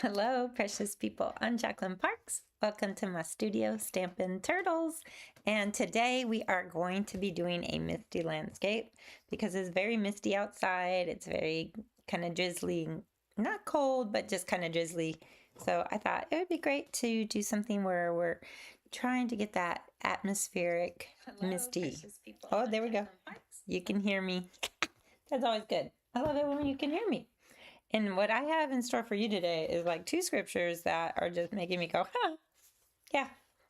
Hello, precious people. I'm Jacqueline Parks. Welcome to my studio, Stampin' Turtles. And today we are going to be doing a misty landscape because it's very misty outside. It's very kind of drizzly, not cold, but just kind of drizzly. So I thought it would be great to do something where we're trying to get that atmospheric misty. Oh, there we go. You can hear me. That's always good. I love it when you can hear me. And what I have in store for you today is like 2 scriptures that are just making me go, huh. Yeah,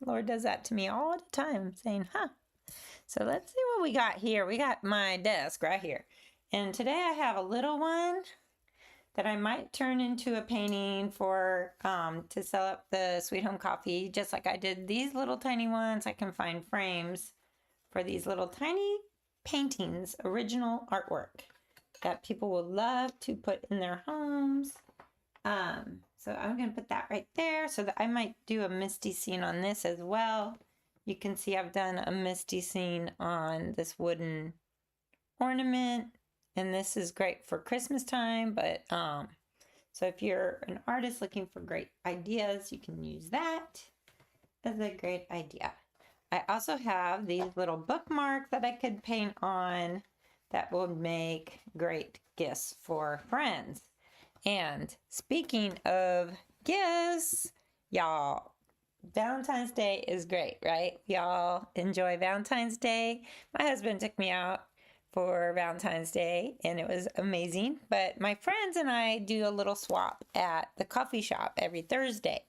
Lord does that to me all the time, saying, huh. So let's see what we got here. We got my desk right here. And today I have a little one that I might turn into a painting for to sell up the Sweet Home Coffee, just like I did these little tiny ones. I can find frames for these little tiny paintings, original artwork that people will love to put in their homes. So I'm going to put that right there so that I might do a misty scene on this as well. You can see I've done a misty scene on this wooden ornament, and this is great for Christmas time, but so if you're an artist looking for great ideas, you can use that as a great idea. I also have these little bookmarks that I could paint on that will make great gifts for friends. And speaking of gifts, y'all, Valentine's Day is great, right? Y'all enjoy Valentine's Day. My husband took me out for Valentine's Day and it was amazing. But my friends and I do a little swap at the coffee shop every Thursday.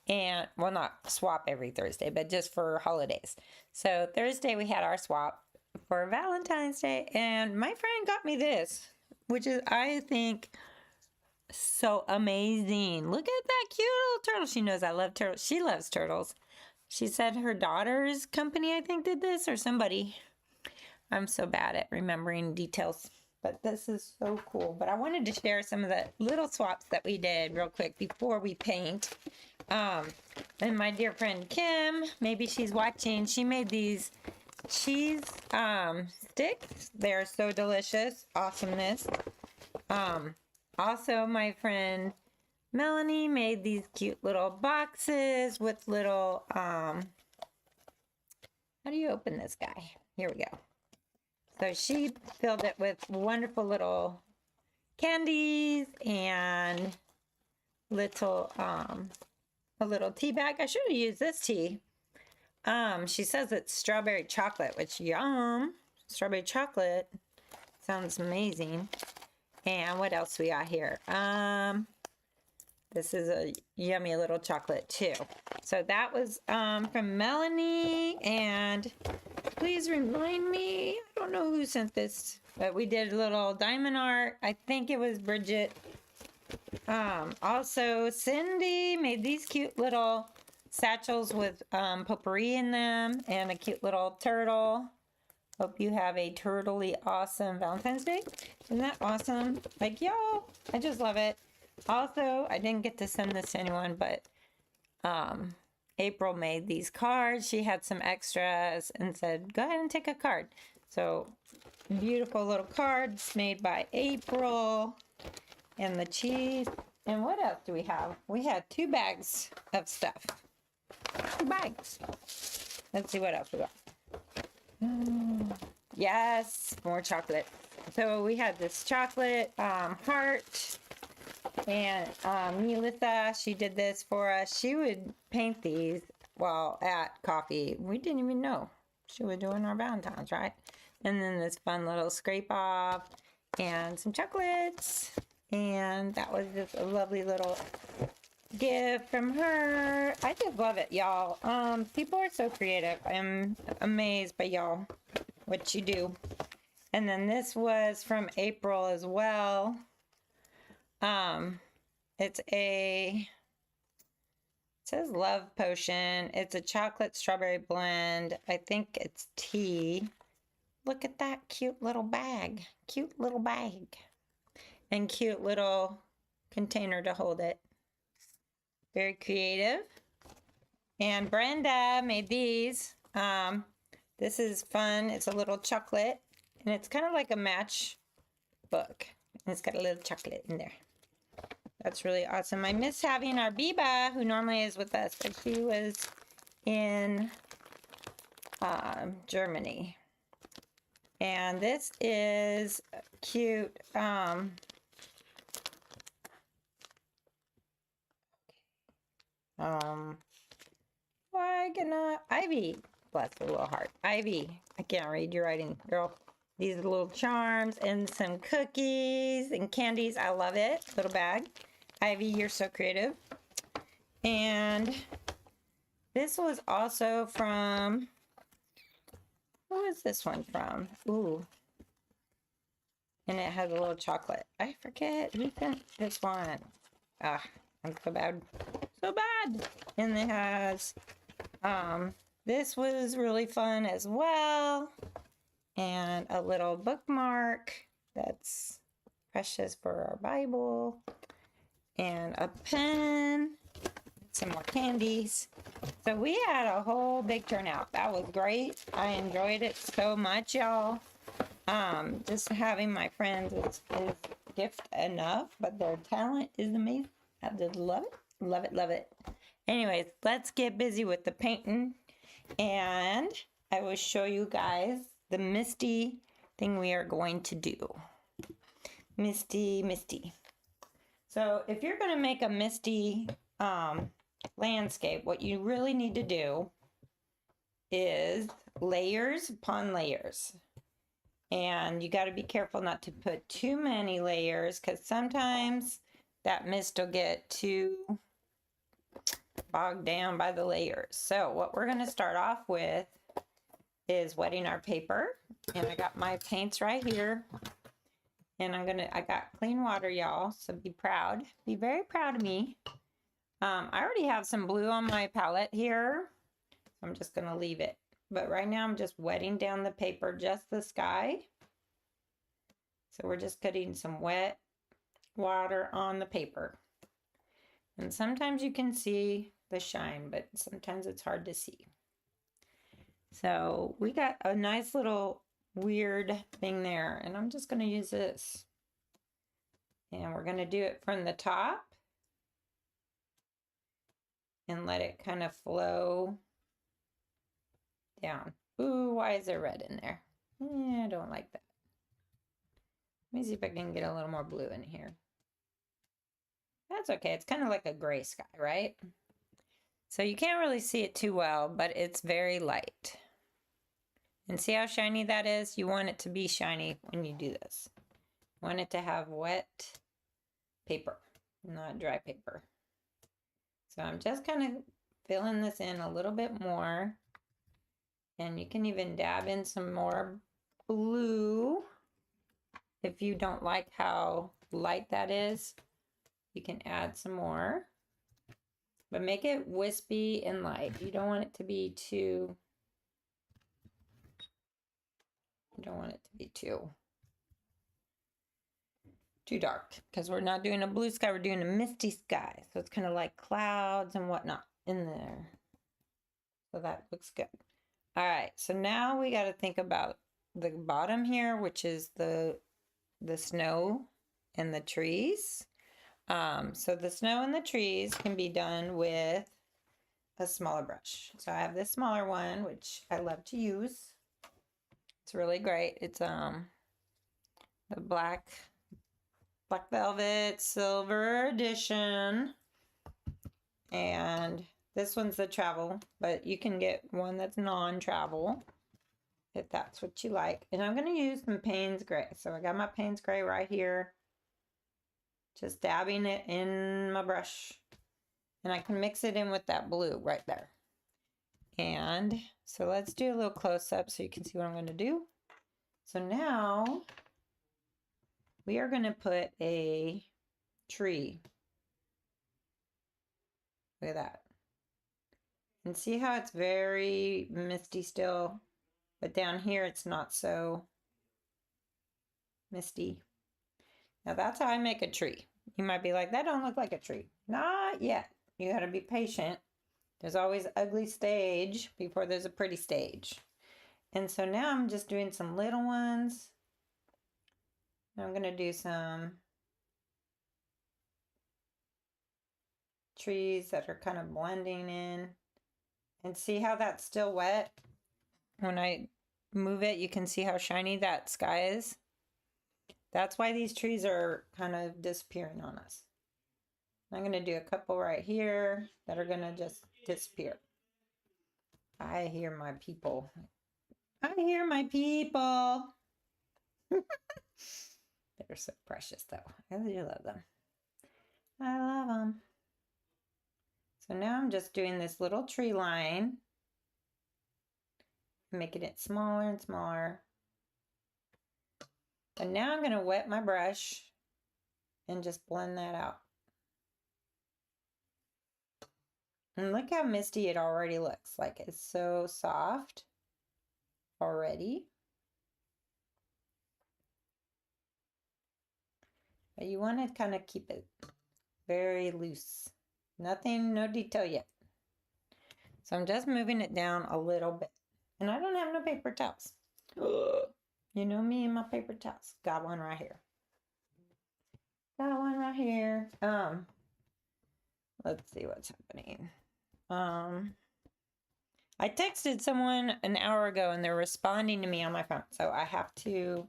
And, well, not swap every Thursday, but just for holidays. So Thursday we had our swap for Valentine's Day, and my friend got me this, which is, I think, so amazing. Look at that cute little turtle. She knows I love turtles. She loves turtles. She said her daughter's company, I think, did this, or somebody. I'm so bad at remembering details, but this is so cool. But I wanted to share some of the little swaps that we did real quick before we paint. And my dear friend Kim, maybe she's watching, she made these cheese sticks. They're so delicious. Awesomeness. Also, my friend Melanie made these cute little boxes with little, how do you open this guy? Here we go. So she filled it with wonderful little candies and little, a little tea bag. I should have used this tea. She says it's strawberry chocolate, which yum. Strawberry chocolate sounds amazing. And what else we got here? This is a yummy little chocolate too. So that was from Melanie, and please remind me, I don't know who sent this, but we did a little diamond art. I think it was Bridget. Also Cindy made these cute little satchels with potpourri in them and a cute little turtle. Hope you have a turtly awesome Valentine's Day. Isn't that awesome? Like, y'all, I just love it. Also, I didn't get to send this to anyone, but April made these cards. She had some extras and said, go ahead and take a card. So beautiful little cards made by April. And the cheese. And what else do we have? We had 2 bags of stuff. 2 bags. Let's see what else we got. Yes, more chocolate. So we had this chocolate heart. And Melissa, she did this for us. She would paint these while at coffee. We didn't even know she was doing our Valentine's, right? And then this fun little scrape off and some chocolates. And that was just a lovely little gift from her. I just love it, y'all. People are so creative. I'm amazed by y'all, what you do. And then this was from April as well. It says Love Potion. It's a chocolate strawberry blend. I think it's tea. Look at that cute little bag. Cute little bag. And cute little container to hold it. Very creative. And Brenda made these. This is fun. It's a little chocolate. And it's kind of like a match book. And it's got a little chocolate in there. That's really awesome. I miss having our Biba, who normally is with us, but she was in Germany. And this is cute. Why gonna Ivy? Bless her little heart. Ivy, I can't read your writing, girl. These are little charms and some cookies and candies. I love it. Little bag. Ivy, you're so creative. And this was also from, who is this one from? Ooh. And it has a little chocolate. I forget who sent this one. Ah, I'm so bad. So bad. And it has, this was really fun as well. And a little bookmark that's precious for our Bible. And a pen. Some more candies. So we had a whole big turnout. That was great. I enjoyed it so much, y'all. Just having my friends is gift enough, but their talent is amazing. I just love it. Love it, love it. Anyways, let's get busy with the painting, and I will show you guys the misty thing we are going to do. Misty. So if you're going to make a misty landscape, what you really need to do is layers upon layers. And you got to be careful not to put too many layers, because sometimes that mist will get too bogged down by the layers. So what we're going to start off with is wetting our paper. And I got my paints right here. And I got clean water, y'all. So be proud. Be very proud of me. I already have some blue on my palette here. So I'm just going to leave it. But right now I'm just wetting down the paper, just the sky. So we're just putting some wet water on the paper. And sometimes you can see the shine, but sometimes it's hard to see. So we got a nice little weird thing there, and I'm just going to use this. And we're going to do it from the top and let it kind of flow down. Ooh, why is there red in there? I don't like that. Let me see if I can get a little more blue in here. That's okay. It's kind of like a gray sky, right? So you can't really see it too well, but it's very light. And see how shiny that is? You want it to be shiny when you do this. You want it to have wet paper, not dry paper. So I'm just kind of filling this in a little bit more. And you can even dab in some more blue. If you don't like how light that is, you can add some more. But make it wispy and light. You don't want it to be too... You don't want it to be too dark, because we're not doing a blue sky, we're doing a misty sky. So it's kind of like clouds and whatnot in there. So that looks good. All right, so now we got to think about the bottom here, which is the snow and the trees. So the snow and the trees can be done with a smaller brush. So I have this smaller one, which I love to use. It's really great. It's the black velvet silver edition, and this one's the travel, but you can get one that's non-travel if that's what you like. And I'm going to use some Payne's Gray. So I got my Payne's Gray right here, just dabbing it in my brush, and I can mix it in with that blue right there. And so let's do a little close-up so you can see what I'm going to do. So now we are going to put a tree. Look at that. And see how it's very misty still, but down here it's not so misty. Now that's how I make a tree. You might be like, that don't look like a tree. Not yet. You got to be patient. There's always an ugly stage before there's a pretty stage. And so now I'm just doing some little ones. I'm going to do some trees that are kind of blending in. And see how that's still wet? When I move it, you can see how shiny that sky is. That's why these trees are kind of disappearing on us. I'm going to do a couple right here that are going to just disappear. I hear my people. I hear my people. They're so precious though. I do love them. I love them. So now I'm just doing this little tree line, making it smaller and smaller. And now I'm going to wet my brush and just blend that out. And look how misty it already looks. Like it's so soft already. But you want to kind of keep it very loose. Nothing, no detail yet. So I'm just moving it down a little bit. And I don't have no paper towels. You know me and my paper towels. Got one right here. Got one right here. Let's see what's happening. I texted someone an hour ago and they're responding to me on my phone. So I have to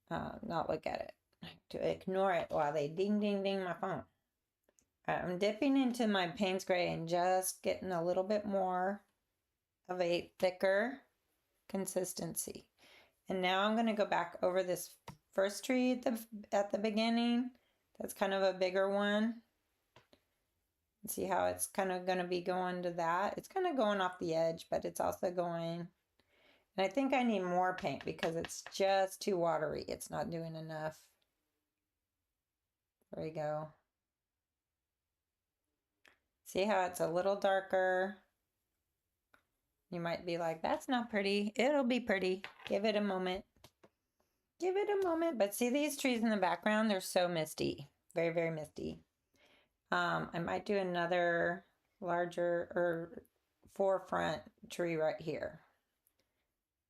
not look at it. I have to ignore it while they ding, ding, ding my phone. I'm dipping into my Payne's Gray and just getting a little bit more of a thicker consistency. And now I'm going to go back over this first tree at the beginning. That's kind of a bigger one. And see how it's kind of going to be going to that. It's kind of going off the edge, but it's also going. And I think I need more paint because it's just too watery. It's not doing enough. There we go. See how it's a little darker? You might be like, that's not pretty. It'll be pretty. Give it a moment. Give it a moment. But see these trees in the background? They're so misty. Very, very misty. I might do another larger or forefront tree right here.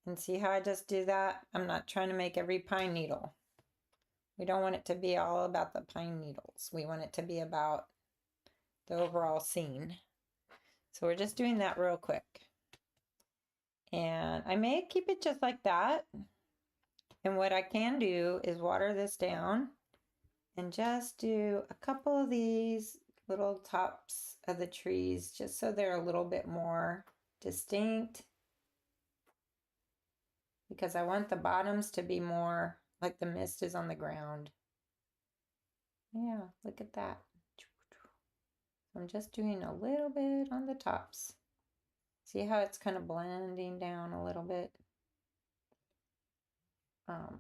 And see how I just do that? I'm not trying to make every pine needle. We don't want it to be all about the pine needles. We want it to be about the overall scene. So we're just doing that real quick. And I may keep it just like that. And what I can do is water this down and just do a couple of these little tops of the trees just so they're a little bit more distinct. Because I want the bottoms to be more like the mist is on the ground. Yeah, look at that. I'm just doing a little bit on the tops. See how it's kind of blending down a little bit?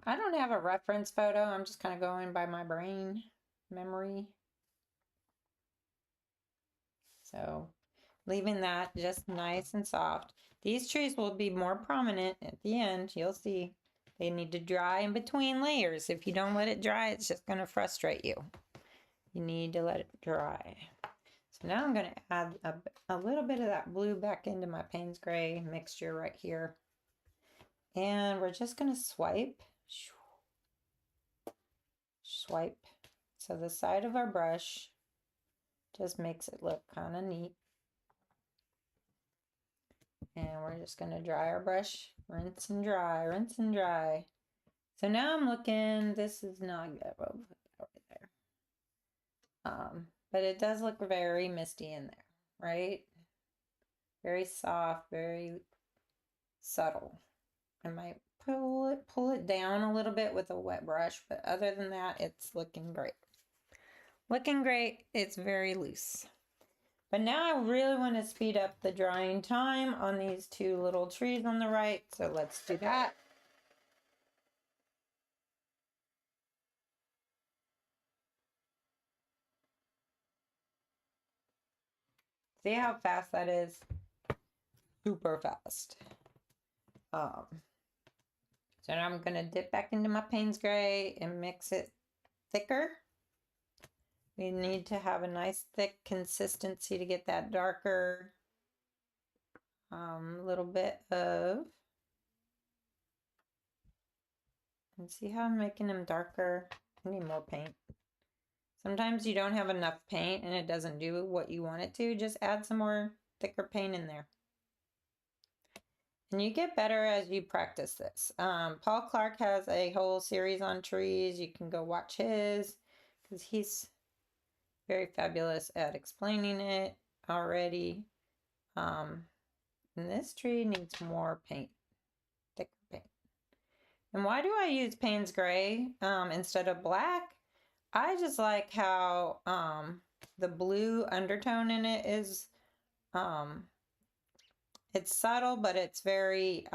I don't have a reference photo. I'm just kind of going by my brain memory. So leaving that just nice and soft. These trees will be more prominent at the end. You'll see they need to dry in between layers. If you don't let it dry, it's just going to frustrate you. You need to let it dry. So now I'm going to add a little bit of that blue back into my Payne's Gray mixture right here. And we're just going to swipe. Swipe. So the side of our brush just makes it look kind of neat. And we're just going to dry our brush. Rinse and dry, rinse and dry. So now I'm looking, this is not good. We'll put that right there. But it does look very misty in there, right? Very soft, very subtle. I might pull it down a little bit with a wet brush, but other than that, it's looking great. Looking great. It's very loose. But now I really want to speed up the drying time on these two little trees on the right. So let's do that. See how fast that is? Super fast. So now I'm going to dip back into my Payne's Gray and mix it thicker. We need to have a nice thick consistency to get that darker little bit of, and see how I'm making them darker? I need more paint. Sometimes you don't have enough paint and it doesn't do what you want it to. Just add some more thicker paint in there. And you get better as you practice this. Paul Clark has a whole series on trees. You can go watch his because he's very fabulous at explaining it already. And this tree needs more paint, thicker paint. And why do I use Payne's Gray instead of black? I just like how the blue undertone in it is, it's subtle, but it's very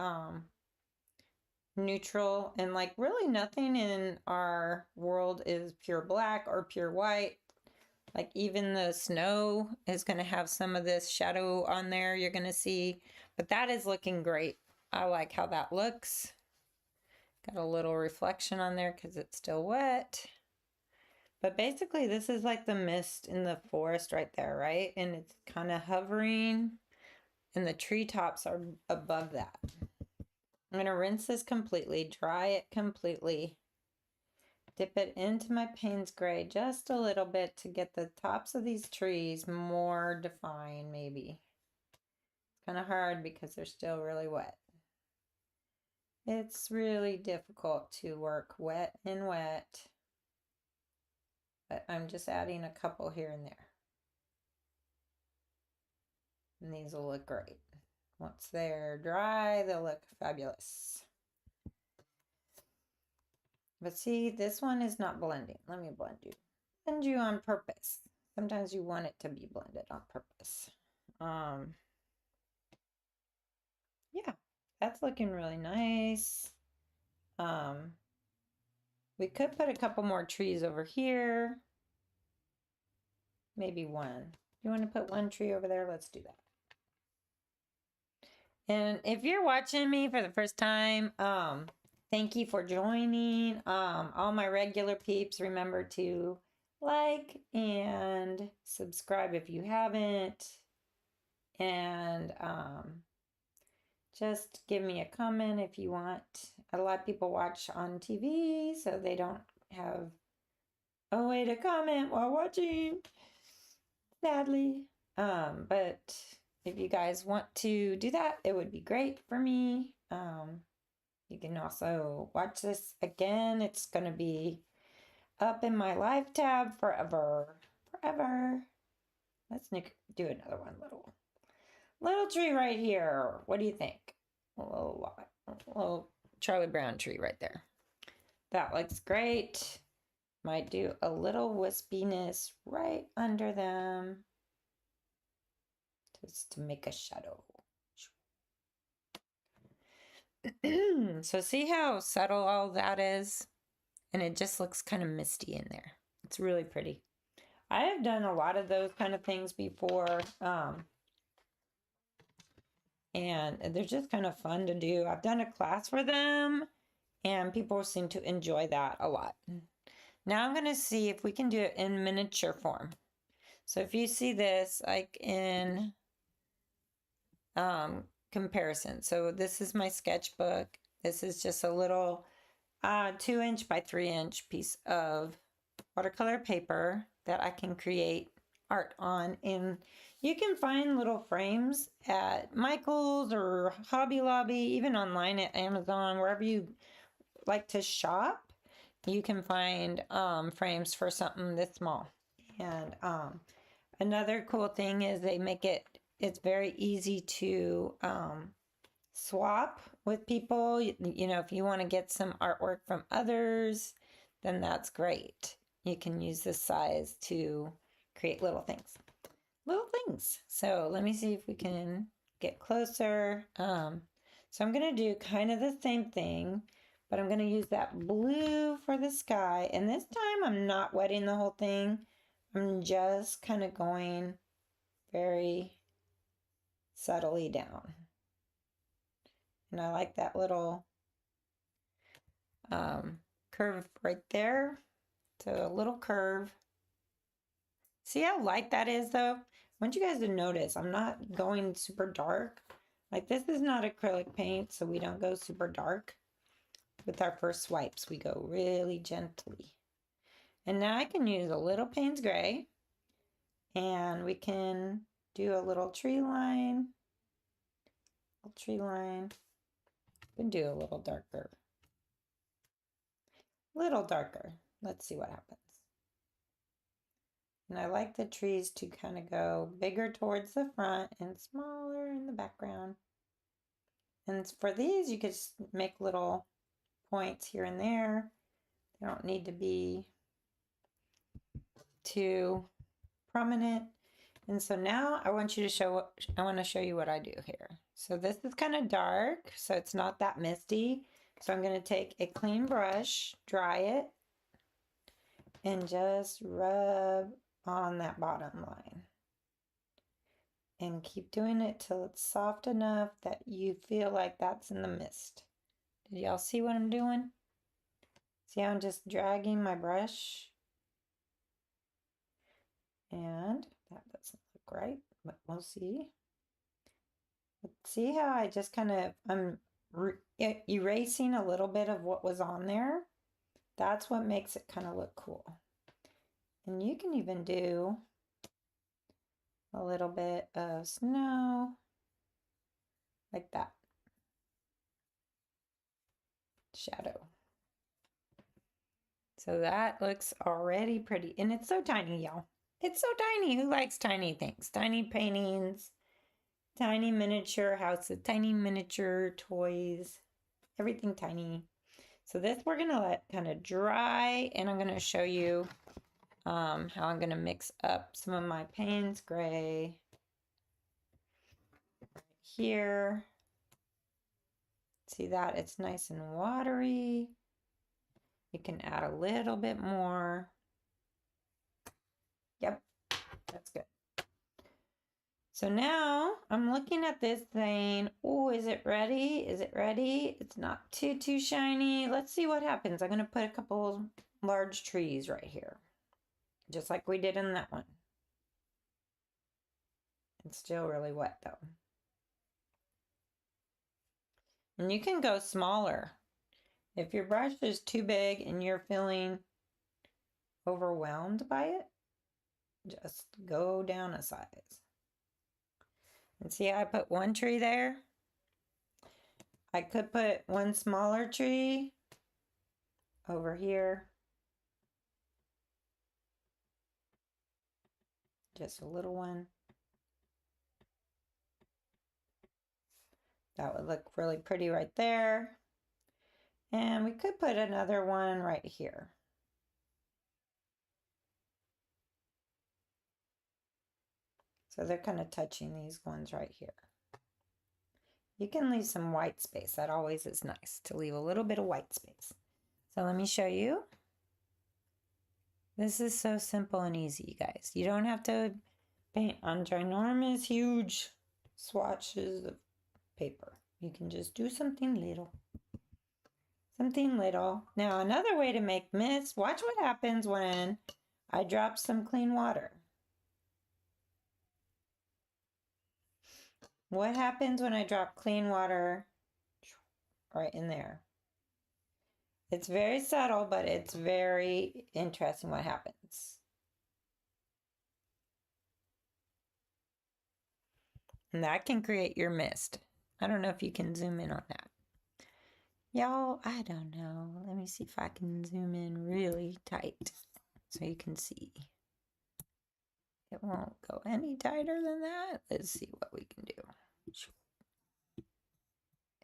neutral. And like really nothing in our world is pure black or pure white. Like even the snow is going to have some of this shadow on there you're going to see. But that is looking great. I like how that looks. Got a little reflection on there because it's still wet. But basically this is like the mist in the forest right there, right? And it's kind of hovering and the treetops are above that. I'm going to rinse this completely, dry it completely, dip it into my Payne's Gray just a little bit to get the tops of these trees more defined maybe. It's kind of hard because they're still really wet. It's really difficult to work wet and wet, but I'm just adding a couple here and there. And these will look great. Once they're dry, they'll look fabulous. But see, this one is not blending. Let me blend you. Blend you on purpose. Sometimes you want it to be blended on purpose. Yeah, that's looking really nice. We could put a couple more trees over here. Maybe one. You want to put one tree over there? Let's do that. And if you're watching me for the first time, thank you for joining. All my regular peeps, remember to like and subscribe if you haven't. And just give me a comment if you want. A lot of people watch on TV, so they don't have a way to comment while watching, sadly. But if you guys want to do that, it would be great for me. You can also watch this again. It's going to be up in my live tab forever. Forever. Let's do another one. Little tree right here. What do you think? A little Charlie Brown tree right there. That looks great. Might do a little wispiness right under them, just to make a shadow. So see how subtle all that is? And it just looks kind of misty in there. It's really pretty. I have done a lot of those kind of things before. And they're just kind of fun to do. I've done a class for them and people seem to enjoy that a lot. Now I'm going to see if we can do it in miniature form. So if you see this like in comparison. So this is my sketchbook. This is just a little 2-inch by 3-inch piece of watercolor paper that I can create art on. And you can find little frames at Michael's or Hobby Lobby, even online at Amazon, wherever you like to shop. You can find frames for something this small. And another cool thing is they make it's very easy to swap with people. You know, if you want to get some artwork from others, then that's great. You can use this size to create little things. So let me see if we can get closer. So I'm going to do kind of the same thing, but I'm going to use that blue for the sky. And this time I'm not wetting the whole thing. I'm just kind of going very subtly down. And I like that little curve right there. So a little curve. See how light that is though? I want you guys to notice I'm not going super dark. Like this is not acrylic paint, so we don't go super dark. With our first swipes, we go really gently. And now I can use a little Payne's Gray, and we can do a little tree line. We can do a little darker. Let's see what happens. And I like the trees to kind of go bigger towards the front and smaller in the background. And for these, you could just make little points here and there. They don't need to be too prominent. And so now I want to show you what I do here. So this is kind of dark, so it's not that misty. So I'm going to take a clean brush, dry it, and just rub on that bottom line. And keep doing it till it's soft enough that you feel like that's in the mist. Did y'all see what I'm doing? See how I'm just dragging my brush? And that doesn't look right, but we'll see. See how I just kind of, I'm erasing a little bit of what was on there? That's what makes it kind of look cool. And you can even do a little bit of snow, like that. Shadow. So that looks already pretty. And it's so tiny, y'all. It's so tiny. Who likes tiny things? Tiny paintings, tiny miniature houses, tiny miniature toys, everything tiny. So this we're going to let kind of dry, and I'm going to show you how I'm going to mix up some of my Payne's Gray right here. See that? It's nice and watery. You can add a little bit more. Yep, that's good. So now I'm looking at this saying, oh, is it ready? Is it ready? It's not too shiny. Let's see what happens. I'm going to put a couple large trees right here, just like we did in that one. It's still really wet though. And you can go smaller. If your brush is too big and you're feeling overwhelmed by it, just go down a size. And see how I put one tree there? I could put one smaller tree over here. Just a little one. That would look really pretty right there. And we could put another one right here. So they're kind of touching these ones right here. You can leave some white space. That always is nice to leave a little bit of white space. So let me show you. This is so simple and easy, you guys. You don't have to paint on ginormous, huge swatches of paper. You can just do something little. Something little. Now, another way to make mist, watch what happens when I drop some clean water. What happens when I drop clean water right in there? It's very subtle, but it's very interesting what happens. And that can create your mist. I don't know if you can zoom in on that. Y'all, I don't know. Let me see if I can zoom in really tight so you can see. It won't go any tighter than that. Let's see what we can do.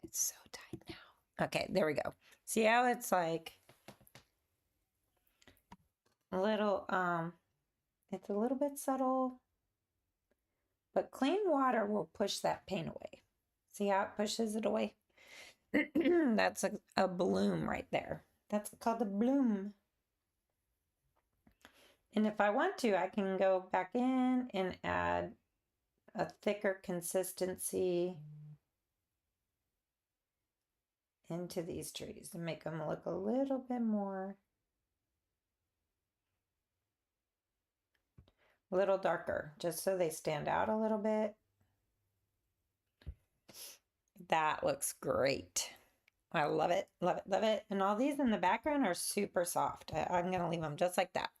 It's so tight now. Okay, there we go. See how it's like a little, it's a little bit subtle, but clean water will push that paint away. See how it pushes it away? That's a bloom right there. That's called a bloom. And if I want to, I can go back in and add a thicker consistency into these trees to make them look a little bit more, a little darker, just so they stand out a little bit. That looks great. I love it, love it, love it. And all these in the background are super soft. I'm going to leave them just like that.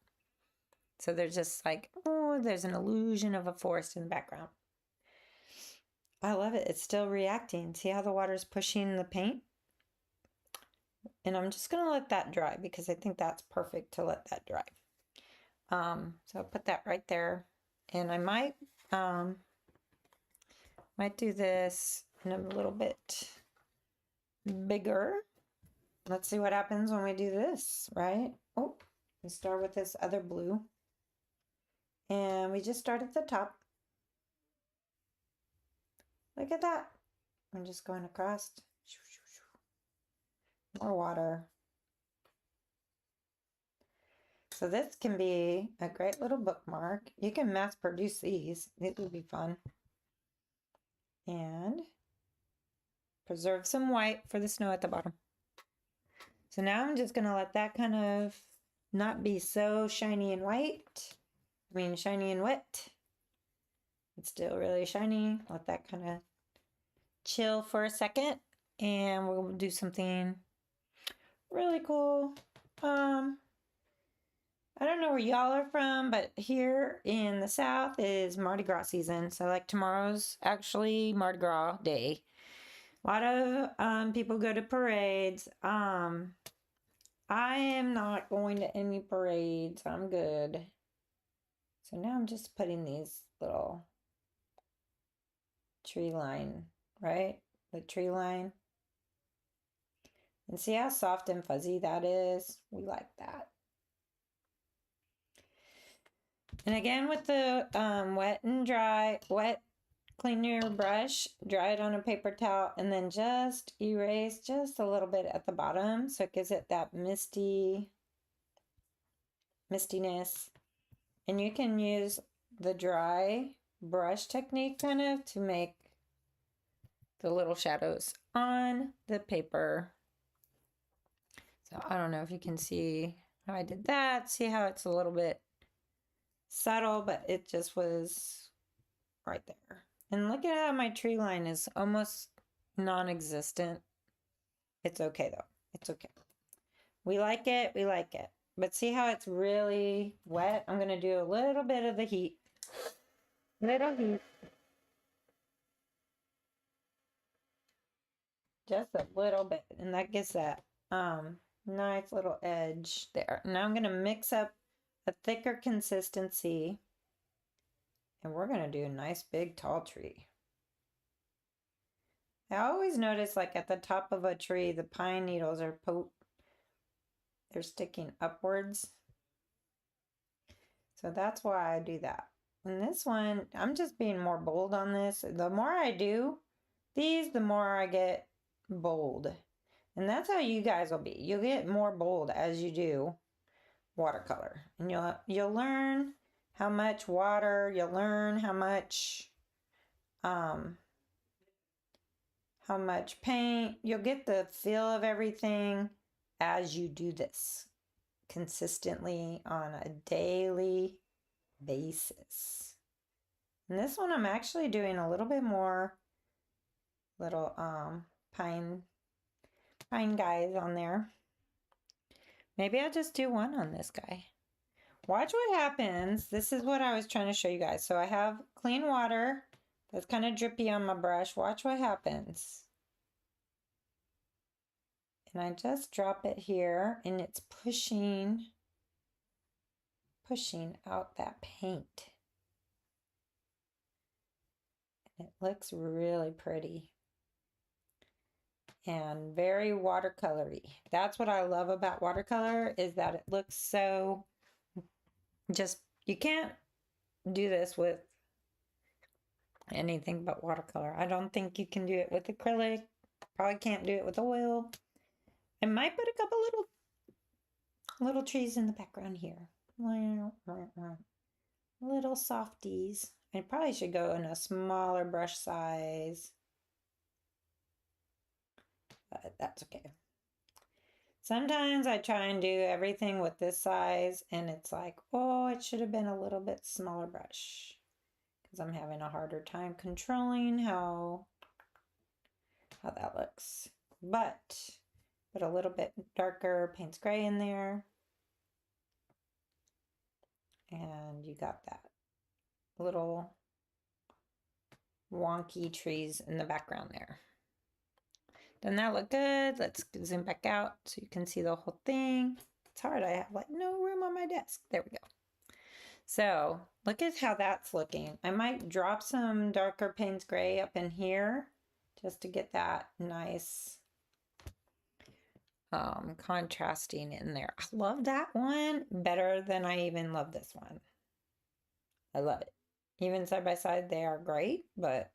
So there's just like, oh, there's an illusion of a forest in the background. I love it. It's still reacting. See how the water's pushing the paint? And I'm just gonna let that dry because I think that's perfect to let that dry. So I'll put that right there. And I might do this in a little bit bigger. Let's see what happens when we do this, right? Oh, we start with this other blue. And we just start at the top. Look at that. I'm just going across. More water. So this can be a great little bookmark. You can mass produce these. These would be fun. And preserve some white for the snow at the bottom. So now I'm just going to let that kind of not be so shiny and white. I mean, shiny and wet. It's still really shiny. Let that kind of chill for a second. And we'll do something really cool. I don't know where y'all are from, but here in the South is Mardi Gras season. So like tomorrow's actually Mardi Gras day. A lot of people go to parades. I am not going to any parades. I'm good. So now I'm just putting these little tree line, right? The tree line. And see how soft and fuzzy that is? We like that. And again with the wet, clean your brush, dry it on a paper towel, and then just erase just a little bit at the bottom so it gives it that mistiness. And you can use the dry brush technique kind of to make the little shadows on the paper. So I don't know if you can see how I did that. See how it's a little bit subtle, but it just was right there. And look at how my tree line is almost non-existent. It's okay though. It's okay. We like it. We like it. But see how it's really wet? I'm going to do a little bit of the heat. Little heat. Just a little bit. And that gets that nice little edge there. Now I'm going to mix up a thicker consistency. And we're going to do a nice big tall tree. I always notice like at the top of a tree, the pine needles are they're sticking upwards. So that's why I do that. And this one, I'm just being more bold on this. The more I do these, the more I get bold. And that's how you guys will be. You'll get more bold as you do watercolor. And you'll learn how much water, you'll learn how much paint. You'll get the feel of everything as you do this consistently on a daily basis. And this one I'm actually doing a little bit more little pine guys on there. Maybe I'll just do one on this guy. Watch what happens. This is what I was trying to show you guys. So I have clean water that's kind of drippy on my brush. Watch what happens. And I just drop it here and it's pushing out that paint. And it looks really pretty and very watercolory. That's what I love about watercolor, is that it looks so just, you can't do this with anything but watercolor. I don't think you can do it with acrylic. Probably can't do it with oil. I might put a couple little trees in the background here. Little softies. I probably should go in a smaller brush size. But that's okay. Sometimes I try and do everything with this size and it's like, oh, it should have been a little bit smaller brush. Because I'm having a harder time controlling how that looks. But put a little bit darker Payne's Gray in there. And and you got that little wonky trees in the background there. Doesn't that look good? Let's zoom back out so you can see the whole thing. It's hard, I have like no room on my desk. There we go. So look at how that's looking. I might drop some darker Payne's Gray up in here just to get that nice contrasting in there. I love that one better than I even love this one. I love it. Even side by side, they are great, but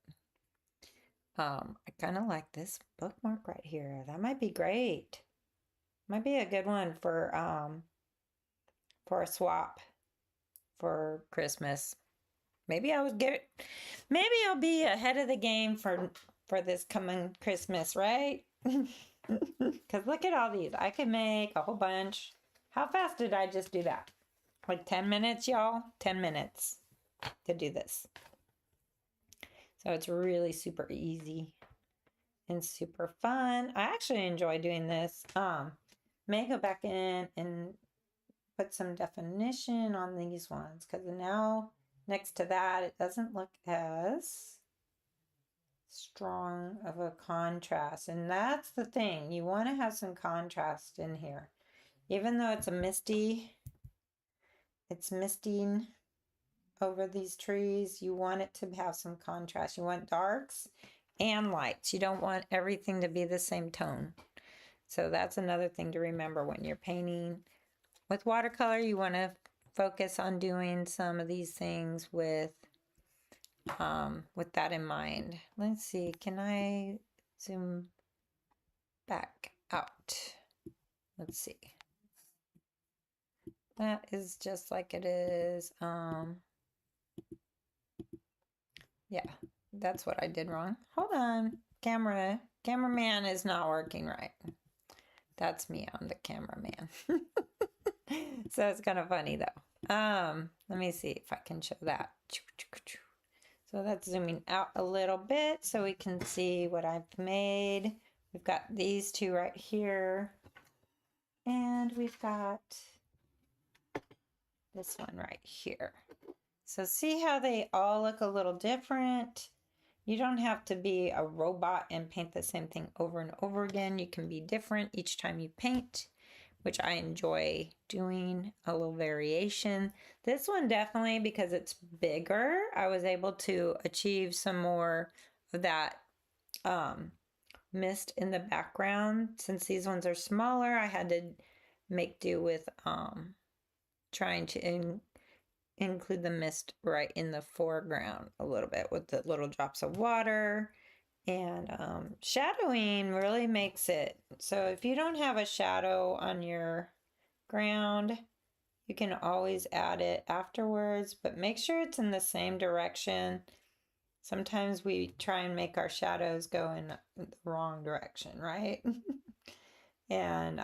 I kind of like this bookmark right here. That might be great. Might be a good one for a swap for Christmas. Maybe I'll be ahead of the game for this coming Christmas, right? Because look at all these. I could make a whole bunch. How fast did I just do that? Like 10 minutes, y'all? 10 minutes to do this. So it's really super easy and super fun. I actually enjoy doing this. May go back in and put some definition on these ones because now next to that it doesn't look as strong of a contrast, and that's the thing, you want to have some contrast in here. Even though it's misting over these trees, you want it to have some contrast. You want darks and lights. You don't want everything to be the same tone. So that's another thing to remember when you're painting with watercolor. You want to focus on doing some of these things with that in mind. Let's see, can I zoom back out? Let's see. That is just like it is. Yeah, that's what I did wrong. Hold on, cameraman is not working right. That's me on the cameraman. So it's kind of funny though. Let me see if I can show that. So that's zooming out a little bit so we can see what I've made. We've got these two right here. And we've got this one right here. So see how they all look a little different? You don't have to be a robot and paint the same thing over and over again. You can be different each time you paint, which I enjoy doing, a little variation. This one definitely, because it's bigger, I was able to achieve some more of that mist in the background. Since these ones are smaller, I had to make do with trying to include the mist right in the foreground a little bit with the little drops of water. And shadowing really makes it. So if you don't have a shadow on your ground, you can always add it afterwards, but make sure it's in the same direction. Sometimes we try and make our shadows go in the wrong direction, right? And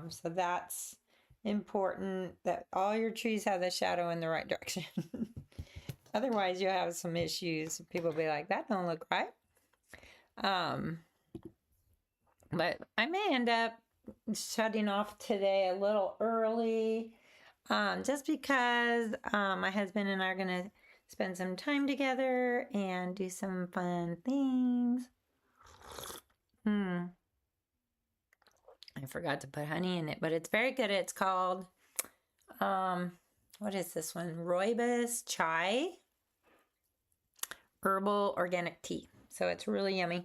so that's important, that all your trees have the shadow in the right direction. Otherwise, you'll have some issues. People will be like, that don't look right. But I may end up shutting off today a little early, just because my husband and I are gonna spend some time together and do some fun things. I forgot to put honey in it, but it's very good. It's called what is this one? Rooibos chai herbal organic tea. So it's really yummy.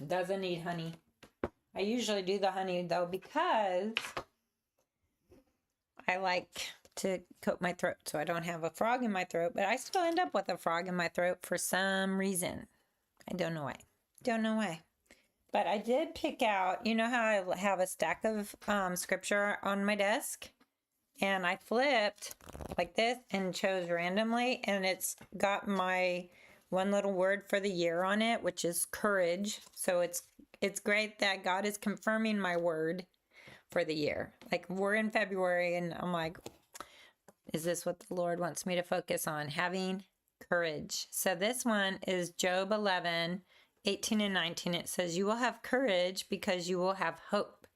Doesn't need honey. I usually do the honey though because I like to coat my throat so I don't have a frog in my throat, but I still end up with a frog in my throat for some reason. I don't know why. Don't know why. But I did pick out, you know how I have a stack of scripture on my desk? And I flipped like this and chose randomly, and it's got my one little word for the year on it, which is courage. So it's great that God is confirming my word for the year. Like, we're in February and I'm like, is this what the Lord wants me to focus on? Having courage. So this one is Job 11, 18 and 19. It says, you will have courage because you will have hope.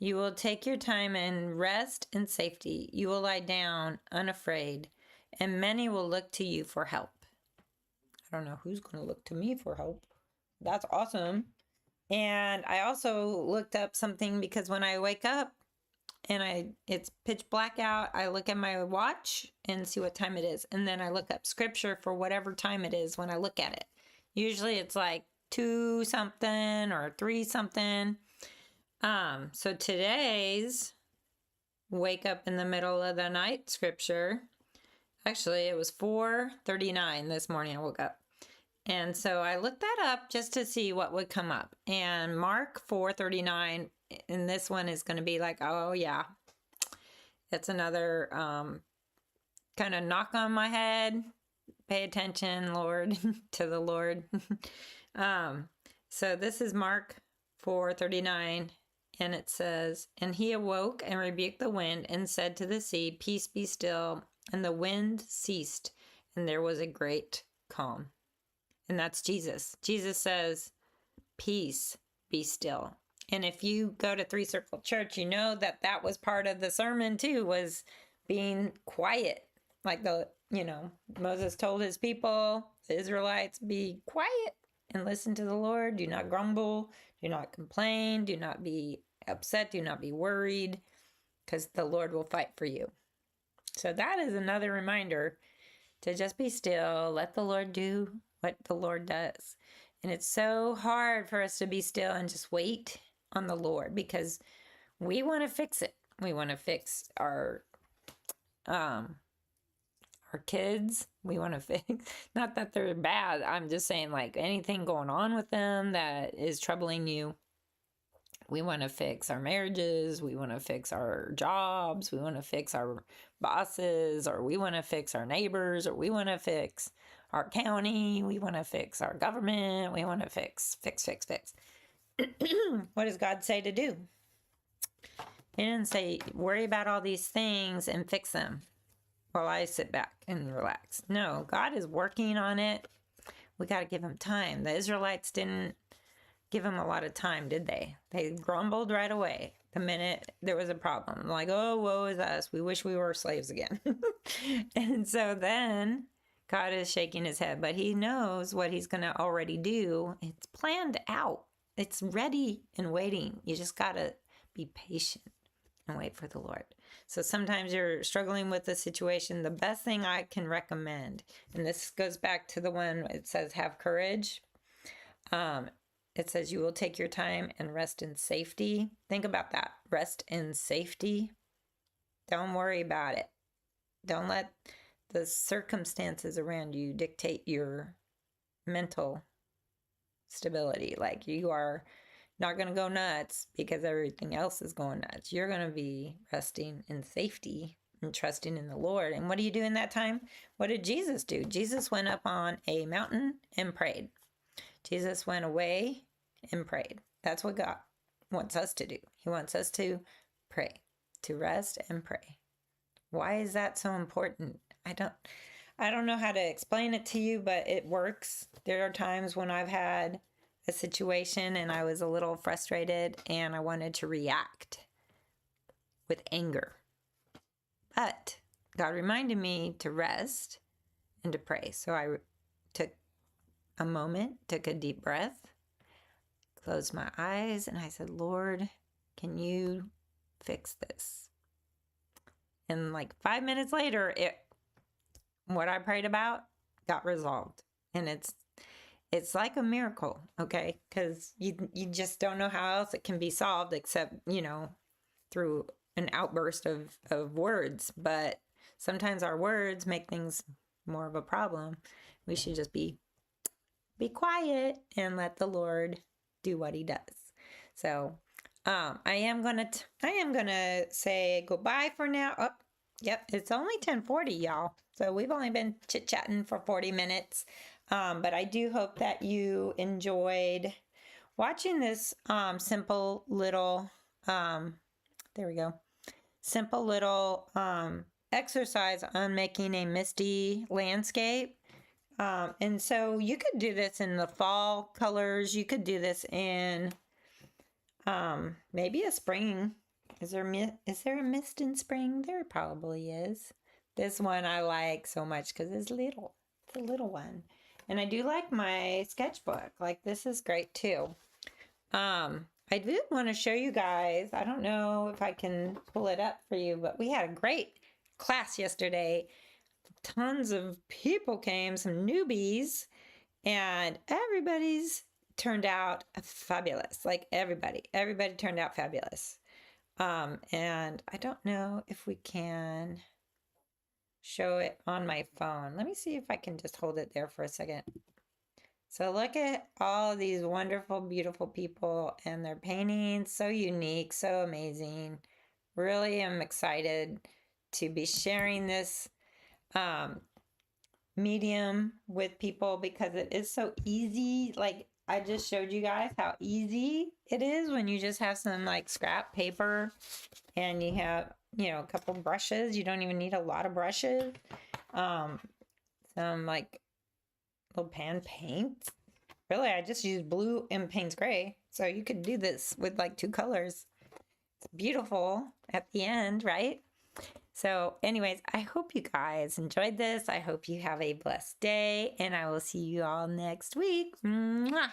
You will take your time and rest in safety. You will lie down unafraid, and many will look to you for help. I don't know who's going to look to me for help. That's awesome. And I also looked up something because when I wake up and it's pitch black out, I look at my watch and see what time it is. And then I look up scripture for whatever time it is when I look at it. Usually it's like 2 something or 3 something. So today's wake up in the middle of the night scripture, actually it was 4:39 this morning I woke up. And so I looked that up just to see what would come up. And Mark 4:39, and this one is going to be like, oh yeah, it's another kind of knock on my head. Pay attention, Lord, to the Lord. So this is Mark 4:39. And it says, and he awoke and rebuked the wind and said to the sea, peace, be still. And the wind ceased, and there was a great calm. And that's Jesus. Jesus says, peace, be still. And if you go to Three Circle Church, you know that that was part of the sermon too, was being quiet. Like Moses told his people, the Israelites, be quiet and listen to the Lord. Do not grumble. Do not complain. Do not be upset. Do not be worried, because the Lord will fight for you. So that is another reminder to just be still. Let the Lord do what the Lord does. And it's so hard for us to be still and just wait on the Lord, because we want to fix it. We want to fix our kids. We want to fix, not that they're bad. I'm just saying, like, anything going on with them that is troubling you. We want to fix our marriages. We want to fix our jobs. We want to fix our bosses, or we want to fix our neighbors, or we want to fix our county. We want to fix our government. We want to fix. What does God say to do? He didn't say, worry about all these things and fix them while I sit back and relax. No, God is working on it. We got to give him time. The Israelites didn't give him a lot of time, did they? They grumbled right away the minute there was a problem. Like, oh, woe is us. We wish we were slaves again. And so then God is shaking his head, but he knows what he's going to already do. It's planned out. It's ready and waiting. You just got to be patient and wait for the Lord. So sometimes you're struggling with a situation. The best thing I can recommend, and this goes back to the one, it says, have courage. It says you will take your time and rest in safety. Think about that. Rest in safety. Don't worry about it. Don't let the circumstances around you dictate your mental stability. Like, you are not going to go nuts because everything else is going nuts. You're going to be resting in safety and trusting in the Lord. And what do you do in that time? What did Jesus do? Jesus went up on a mountain and prayed. Jesus went away and prayed. That's what God wants us to do. He wants us to pray, to rest and pray. Why is that so important? I don't know how to explain it to you, but it works. There are times when I've had a situation and I was a little frustrated and I wanted to react with anger. But God reminded me to rest and to pray. So I took a moment, took a deep breath, closed my eyes, and I said, Lord, can you fix this? And like 5 minutes later, what I prayed about got resolved. And it's like a miracle, okay? Because you just don't know how else it can be solved except, through an outburst of words. But sometimes our words make things more of a problem. We should just be quiet and let the Lord do what he does. So I am gonna say goodbye for now. Oh, yep, it's only 10:40, y'all. So we've only been chit-chatting for 40 minutes. But I do hope that you enjoyed watching this simple little exercise on making a misty landscape. And so you could do this in the fall colors. You could do this in maybe a spring Is there a mist in spring? There probably is. This one I like so much because it's little. It's a little one. And I do like my sketchbook. Like this is great too. I did want to show you guys. I don't know if I can pull it up for you, but we had a great class yesterday. Tons of people came, some newbies, and everybody's turned out fabulous. Like everybody turned out fabulous. And I don't know if we can show it on my phone. Let me see if I can just hold it there for a second. So look at all of these wonderful, beautiful people and their paintings. So unique, so amazing. Really am excited to be sharing this medium with people because it is so easy. Like I just showed you guys how easy it is when you just have some like scrap paper and you have, a couple brushes. You don't even need a lot of brushes. Some like little pan paints. Really, I just used blue and Payne's gray. So you could do this with like 2 colors. It's beautiful at the end, right? So anyways, I hope you guys enjoyed this. I hope you have a blessed day and I will see you all next week. Mwah!